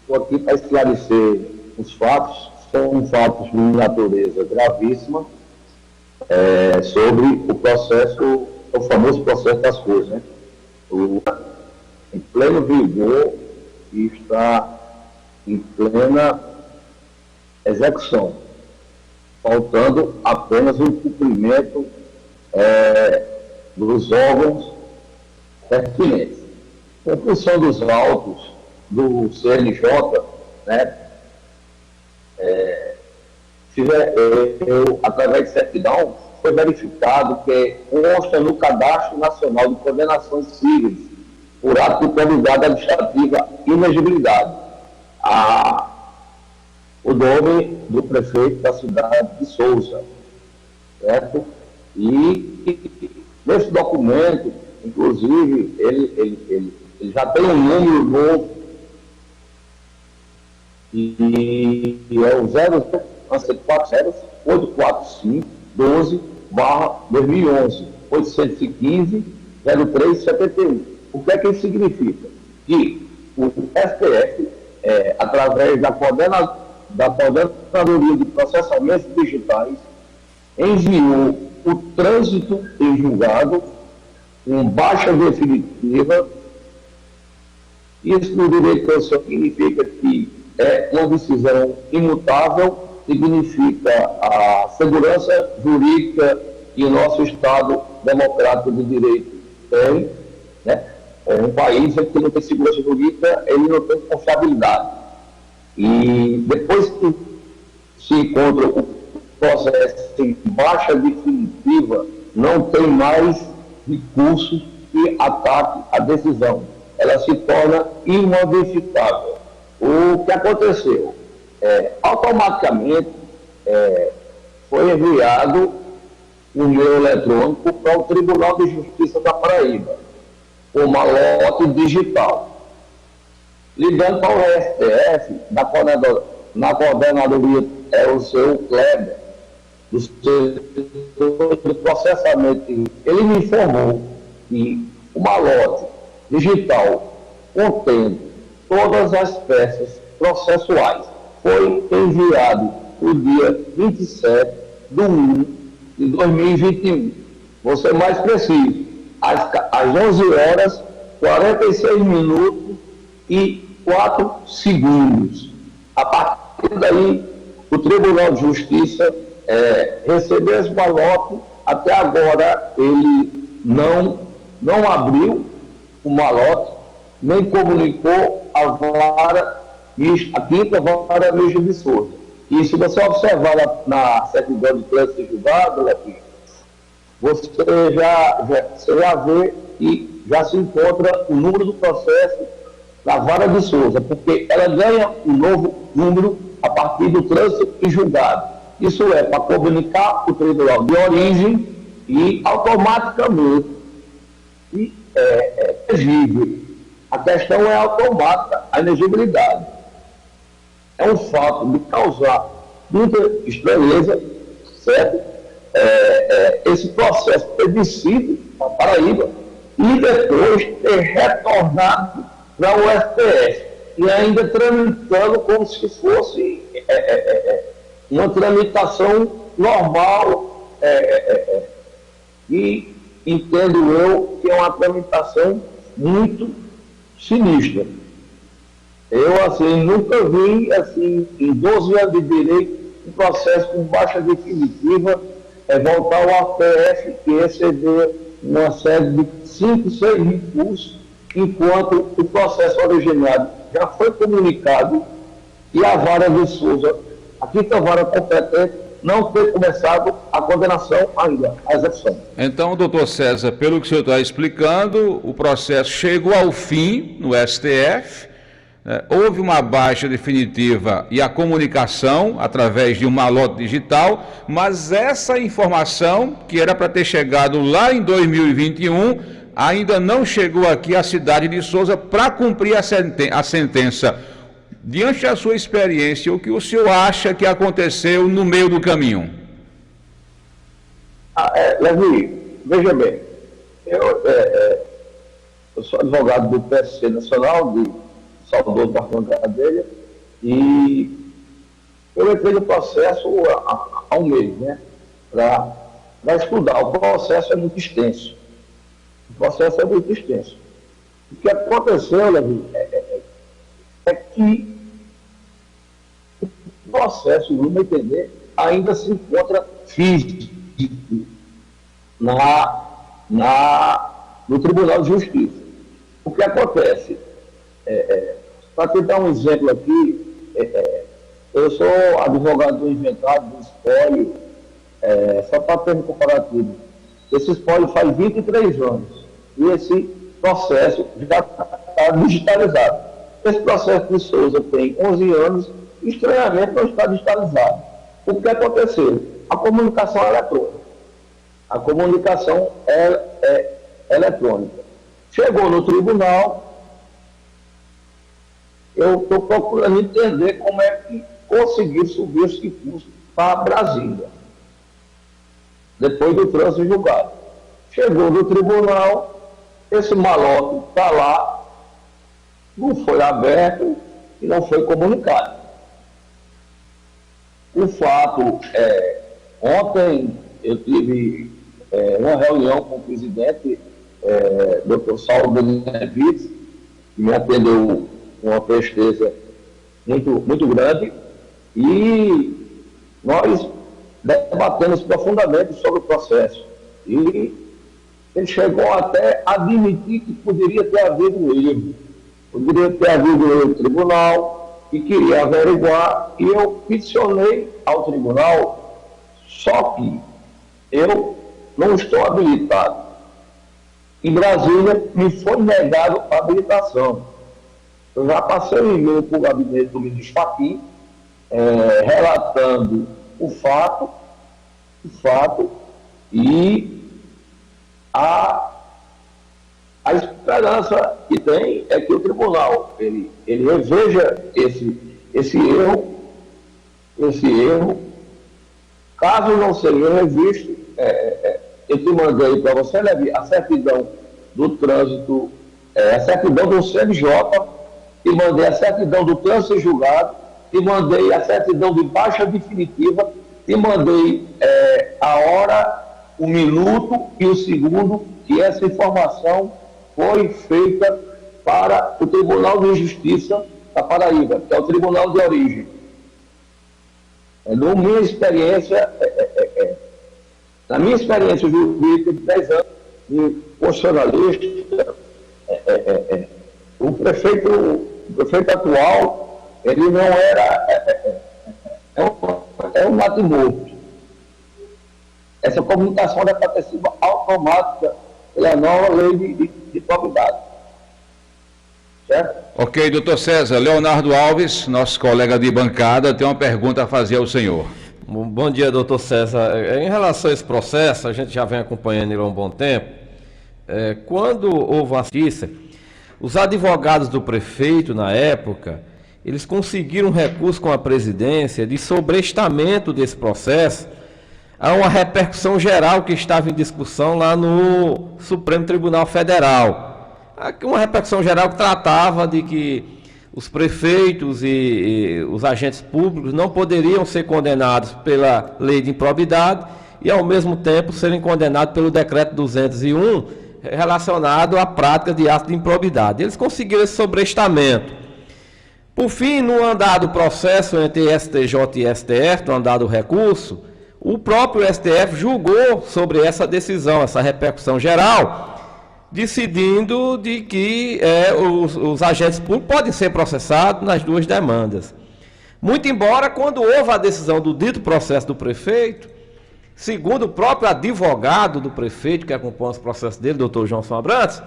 Estou aqui para esclarecer os fatos, são fatos de natureza gravíssima, sobre o processo, o famoso processo das coisas, né? Em pleno vigor e está em plena execução, faltando apenas o cumprimento dos órgãos pertinentes. Em função dos autos do CNJ, né, através de certidão, foi verificado que consta no Cadastro Nacional de Condenações Cíveis, por ato de probidade administrativa, inegibilidade, o nome do prefeito da cidade de Souza, certo? E nesse documento, inclusive, ele já tem um número novo, e é o 845-12/2011, 815-0371. O que é que isso significa? Que o STF, através da Coordenadoria de Processamentos Digitais, enviou o trânsito em julgado com baixa definitiva. Isso no direito constitucional significa que é uma decisão imutável, significa a segurança jurídica que o nosso Estado democrático de direito tem, né? Um país que não tem segurança jurídica, ele não tem confiabilidade. E depois que se encontra o processo em baixa definitiva, não tem mais recurso que ataque a decisão. Ela se torna imodificável. O que aconteceu? Automaticamente foi enviado um e-mail eletrônico para o Tribunal de Justiça da Paraíba, com malote digital, ligando para o STF, na coordenadoria o seu Kleber, do setor de processamento. Ele me informou que o malote digital contendo todas as peças processuais foi enviado no dia 27/1/2021. Vou ser mais preciso, às 11h46:04. A partir daí, o Tribunal de Justiça recebeu esse malote. Até agora ele não abriu o malote, nem comunicou a quinta vara mista de Souza. E se você observar na certidão de trânsito julgado, você já vê que já se encontra o número do processo na vara de Souza, porque ela ganha um novo número a partir do trânsito e julgado. Isso é para comunicar o tribunal de origem e automaticamente é elegível. A questão é automática, a inegibilidade. É um fato de causar muita estranheza, certo? Esse processo ter descido para a Paraíba e depois ter retornado para o STF e ainda tramitando como se fosse uma tramitação normal, e entendo eu que é uma tramitação muito sinistra. Eu, assim, nunca vi, assim, em 12 anos de direito, um processo com baixa definitiva voltar ao APF e receber uma série de 5, 6 recursos, enquanto o processo originário já foi comunicado e a vara de Souza, a quinta vara competente, não ter começado a condenação ainda, a execução. Então, doutor César, pelo que o senhor está explicando, o processo chegou ao fim no STF, houve uma baixa definitiva e a comunicação através de um malote digital, mas essa informação, que era para ter chegado lá em 2021, ainda não chegou aqui à cidade de Souza para cumprir a sentença. Diante da sua experiência, o que o senhor acha que aconteceu no meio do caminho? Levi, veja bem, eu sou advogado do PSC Nacional, de saudoso Marcão Gadelha, E eu entrei no processo há um mês, né? Para estudar. O processo é muito extenso. O processo é muito extenso. O que aconteceu, Levi, é que o processo, no meu entender, ainda se encontra físico no Tribunal de Justiça. O que acontece? Para te dar um exemplo aqui, eu sou advogado do inventado, do espólio, só para ter um comparativo. Esse espólio faz 23 anos e esse processo já está digitalizado. Esse processo de Souza tem 11 anos e, estranhamente, não está digitalizado. O que aconteceu? A comunicação é eletrônica. A comunicação é eletrônica. Chegou no tribunal, eu estou procurando entender como é que conseguiu subir esse recurso para Brasília, depois do trânsito julgado. Chegou no tribunal, esse malote está lá, não foi aberto e não foi comunicado. O fato ontem eu tive uma reunião com o presidente, Dr. Saulo Benevides, que me atendeu com uma presteza muito grande, e nós debatemos profundamente sobre o processo. E ele chegou até a admitir que poderia ter havido um erro. Poderia ter havido um erro no tribunal, e queria averiguar, e eu peticionei ao tribunal, só que eu não estou habilitado. Em Brasília, me foi negado a habilitação. Eu já passei um e-mail para o gabinete do ministro Fachin, relatando o fato, e a esperança que tem é que o tribunal ele reveja esse erro. Caso não seja revisto, eu te mandei para você, Levi, a certidão do trânsito, a certidão do CNJ, e mandei a certidão do trânsito julgado, e mandei a certidão de baixa definitiva, e mandei a hora, o minuto e o segundo que essa informação foi feita para o Tribunal de Justiça da Paraíba, que é o Tribunal de Origem. Na minha experiência, jurídica de 10 anos de constitucionalista, o prefeito atual, ele não era... é um mato morto. Essa comunicação deve ter sido automática pela nova lei de propriedade. Certo? Ok, doutor César. Leonardo Alves, nosso colega de bancada, tem uma pergunta a fazer ao senhor. Bom dia, doutor César. Em relação a esse processo, a gente já vem acompanhando ele há um bom tempo. Quando houve uma notícia, os advogados do prefeito, na época, eles conseguiram um recurso com a presidência de sobrestamento desse processo a uma repercussão geral que estava em discussão lá no Supremo Tribunal Federal. Uma repercussão geral que tratava de que os prefeitos e os agentes públicos não poderiam ser condenados pela lei de improbidade e, ao mesmo tempo, serem condenados pelo decreto 201 relacionado à prática de atos de improbidade. Eles conseguiram esse sobrestamento. Por fim, no andar do processo entre STJ e STF, no andar do recurso, o próprio STF julgou sobre essa decisão, essa repercussão geral, decidindo de que os agentes públicos podem ser processados nas duas demandas. Muito embora, quando houve a decisão do dito processo do prefeito, segundo o próprio advogado do prefeito, que acompanha os processos dele, doutor João Abrantes,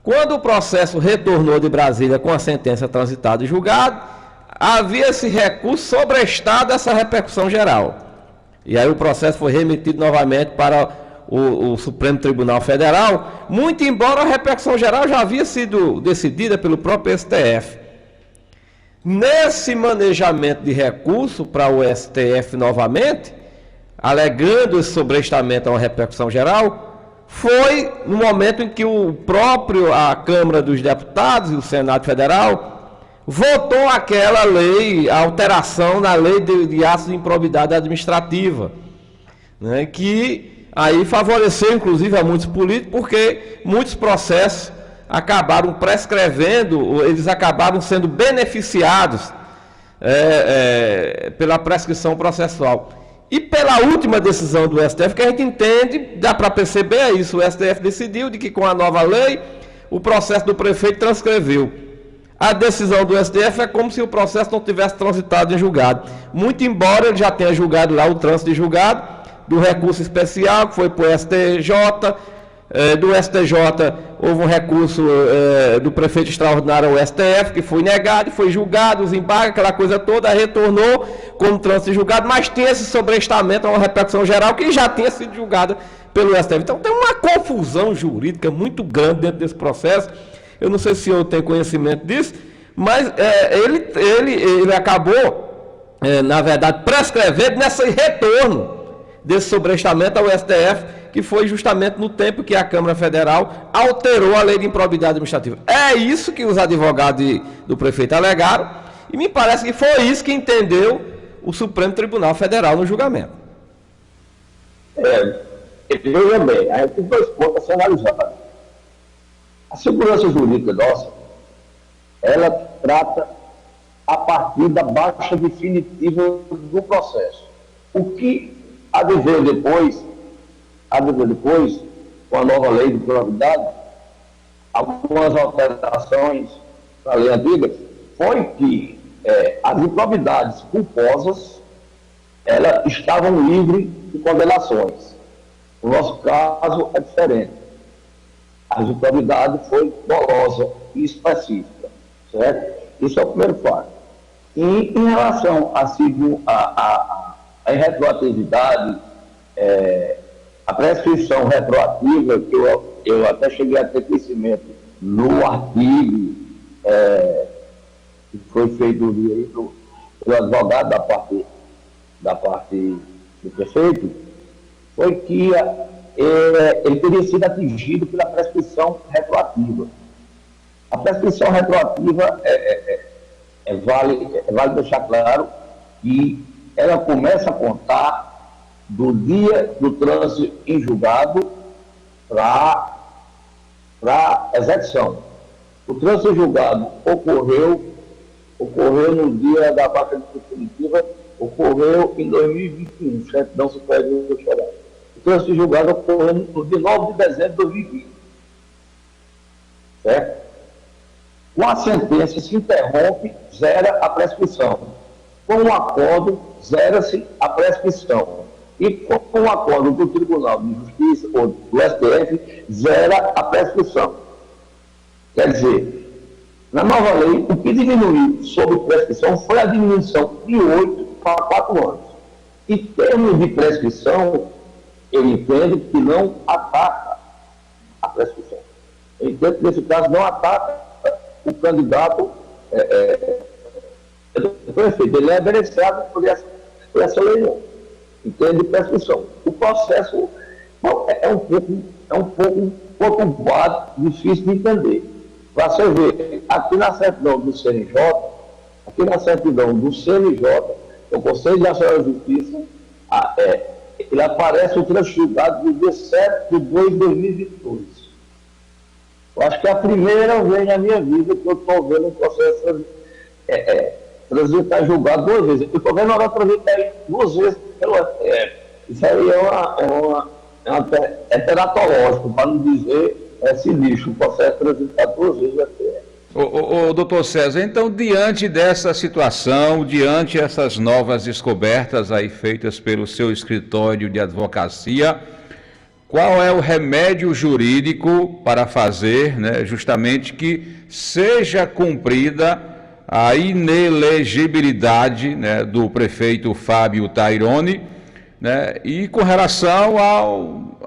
quando o processo retornou de Brasília com a sentença transitada e julgada, havia esse recurso sobrestado essa repercussão geral. E aí o processo foi remetido novamente para o Supremo Tribunal Federal, muito embora a repercussão geral já havia sido decidida pelo próprio STF. Nesse manejamento de recurso para o STF novamente, alegando esse sobrestamento a uma repercussão geral, foi no momento em que a Câmara dos Deputados e o Senado Federal votou aquela lei, a alteração na lei de atos de improbidade administrativa, né, que aí favoreceu inclusive a muitos políticos, porque muitos processos acabaram prescrevendo, eles acabaram sendo beneficiados pela prescrição processual. E pela última decisão do STF, que a gente entende, dá para perceber isso, o STF decidiu de que com a nova lei, o processo do prefeito transcreveu. A decisão do STF é como se o processo não tivesse transitado em julgado. Muito embora ele já tenha julgado lá o trânsito de julgado, do recurso especial, que foi para o STJ, do STJ houve um recurso do prefeito extraordinário ao STF, que foi negado, foi julgado, os embargos, aquela coisa toda, retornou como trânsito julgado, mas tinha esse sobrestamento, uma repercussão geral que já tinha sido julgada pelo STF. Então tem uma confusão jurídica muito grande dentro desse processo. Eu não sei se o senhor tem conhecimento disso, mas ele acabou, na verdade, prescrevendo nesse retorno desse sobrestamento ao STF, que foi justamente no tempo que a Câmara Federal alterou a lei de improbidade administrativa. É isso que os advogados do prefeito alegaram, e me parece que foi isso que entendeu o Supremo Tribunal Federal no julgamento. Veja bem, a gente tem dois pontos a ser analisados. A segurança jurídica nossa, ela trata a partir da baixa definitiva do processo. O que há de ver depois, com a nova lei de improbidade, algumas alterações da lei antiga, foi que as improbidades culposas, elas estavam livres de condenações. No nosso caso, é diferente. A improbidade foi dolosa e específica, certo? Isso é o primeiro fato. E em relação à retroatividade, a prescrição retroativa, que eu até cheguei a ter conhecimento no artigo que foi feito no direito pelo advogado da parte do prefeito, foi que ele teria sido atingido pela prescrição retroativa. A prescrição retroativa vale deixar claro que ela começa a contar do dia do trânsito em julgado para execução. O trânsito em julgado ocorreu no dia da baixa definitiva, ocorreu em 2021, certo? Não se pode chorar. O trânsito em julgado ocorreu no dia 9 de dezembro de 2020. Certo? Com a sentença se interrompe, zera a prescrição. Com o acordo, zera-se a prescrição. E com o acordo do Tribunal de Justiça, ou do STF, zera a prescrição. Quer dizer, na nova lei, o que diminuiu sobre prescrição foi a diminuição de 8 para 4 anos. Em termos de prescrição, eu entendo que não ataca a prescrição. Eu entendo que, nesse caso, não ataca o candidato prefeito. Ele é beneficiado por essa lei, entende, de prescrição. O processo é um pouco conturbado, difícil de entender. Para você ver, aqui na certidão do CNJ, o Conselho Nacional de Justiça, ele aparece o trânsito julgado no dia 7 de 2 de 2022. Eu acho que é a primeira vez na minha vida que eu estou vendo um processo transitar julgado 2 vezes. Eu estou vendo agora transitar 2 vezes pelo STF. Isso aí é teratológico, para não dizer sinistro. O processo transitar 2 vezes o STF. Doutor César, então, diante dessa situação, diante dessas novas descobertas aí feitas pelo seu escritório de advocacia, qual é o remédio jurídico para fazer, né, justamente que seja cumprida a inelegibilidade, né, do prefeito Fábio Taironi, né, e com relação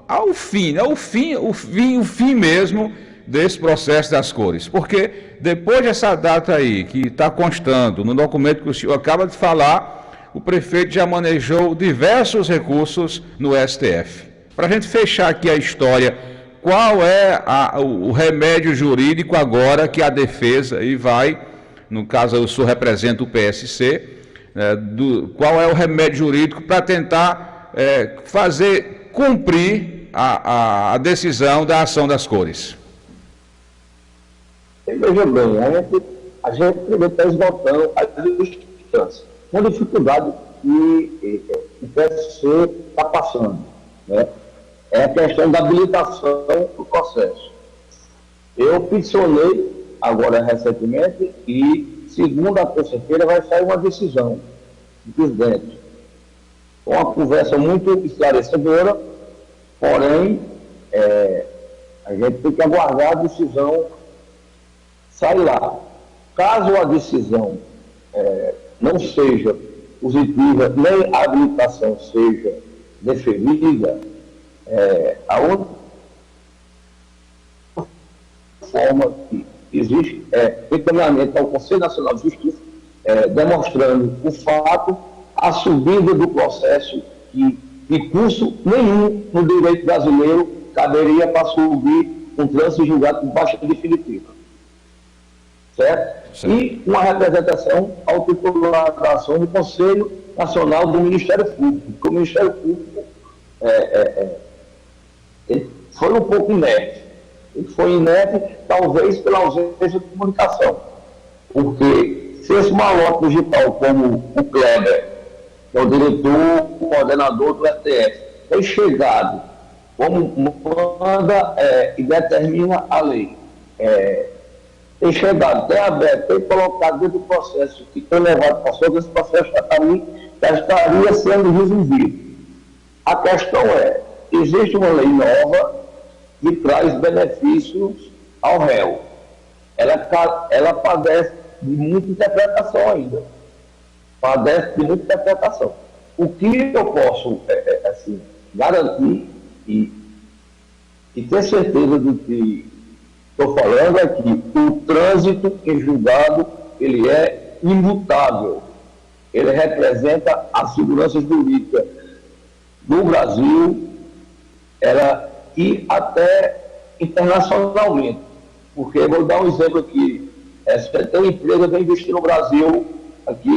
ao fim, né, o fim mesmo desse processo das cores? Porque depois dessa data aí, que está constando no documento que o senhor acaba de falar, o prefeito já manejou diversos recursos no STF. Para a gente fechar aqui a história, qual é o remédio jurídico agora que a defesa aí vai no caso o senhor representa o PSC, qual é o remédio jurídico para tentar fazer cumprir a decisão da ação das cores? Veja bem, a gente primeiro está esgotando as instâncias. Uma dificuldade que o PSC está passando, né? É a questão da habilitação do processo. Eu peticionei agora recentemente e, segundo a terça-feira, vai sair uma decisão do presidente. Uma conversa muito esclarecedora, porém, a gente tem que aguardar a decisão sair lá. Caso a decisão não seja positiva, nem a habilitação seja deferida, a única forma que existe encaminhamento ao Conselho Nacional de Justiça, demonstrando o fato, a subida do processo que recurso nenhum no direito brasileiro caberia para subir um trânsito julgado por baixa definitiva. Certo? E uma representação ao titular da ação do Conselho Nacional do Ministério Público, porque o Ministério Público ele foi um pouco inerte. Ele foi inerte, talvez, pela ausência de comunicação. Porque se esse malote digital, como o Kleber, que é o diretor, o coordenador do STF, tem chegado, como manda e determina a lei, tem chegado, tem aberto, tem colocado dentro do processo que foi levado para fora, esse processo já estaria sendo resolvido. A questão existe uma lei nova que traz benefícios ao réu. Ela padece de muita interpretação ainda. Padece de muita interpretação. O que eu posso garantir e ter certeza do que estou falando é que o trânsito em julgado ele é imutável. Ele representa a segurança jurídica do Brasil e até internacionalmente. Porque, vou dar um exemplo aqui, tem uma empresa que vem investir no Brasil, aqui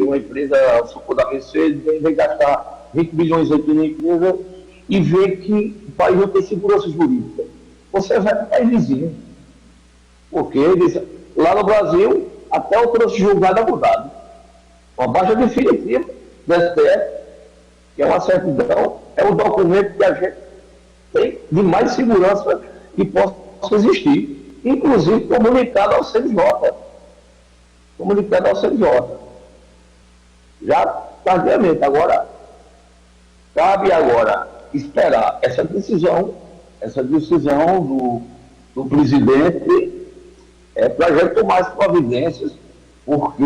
uma empresa, suco da Mercedes, vem gastar 20 bilhões aqui na empresa e vê que o país não tem segurança jurídica. Você vai para o país vizinho. Porque lá no Brasil, até o trânsito julgado é mudado. Uma baixa definitiva do STF, que é uma certidão, é um documento que a gente tem de mais segurança que possa existir, inclusive comunicado ao CNJ. Comunicado ao CNJ. Já tardiamente. Agora, cabe agora esperar essa decisão do presidente para a gente tomar as providências, porque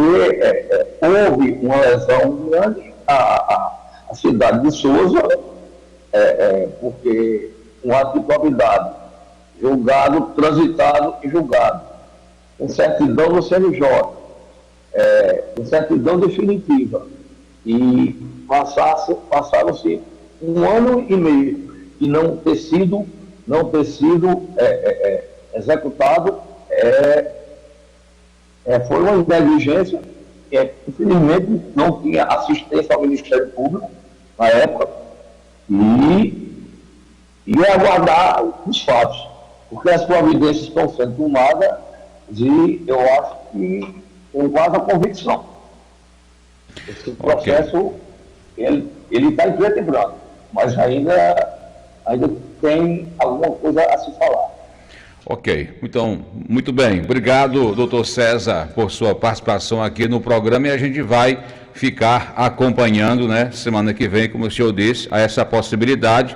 houve uma lesão grande à cidade de Souza, porque um ato de probidade julgado, transitado e julgado, com certidão no CNJ, com certidão definitiva, e passaram-se 1 ano e meio e não ter sido executado, foi uma negligência, infelizmente não tinha assistência ao Ministério Público na época, e aguardar os fatos, porque as providências estão sendo tomadas e eu acho que com quase a convicção. Esse processo, ele está em preto e branco, mas ainda tem alguma coisa a se falar. Ok, então, muito bem. Obrigado, doutor César, por sua participação aqui no programa, e a gente vai ficar acompanhando, né, semana que vem, como o senhor disse, a essa possibilidade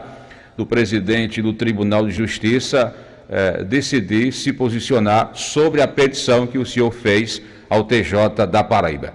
do presidente do Tribunal de Justiça decidir se posicionar sobre a petição que o senhor fez ao TJ da Paraíba.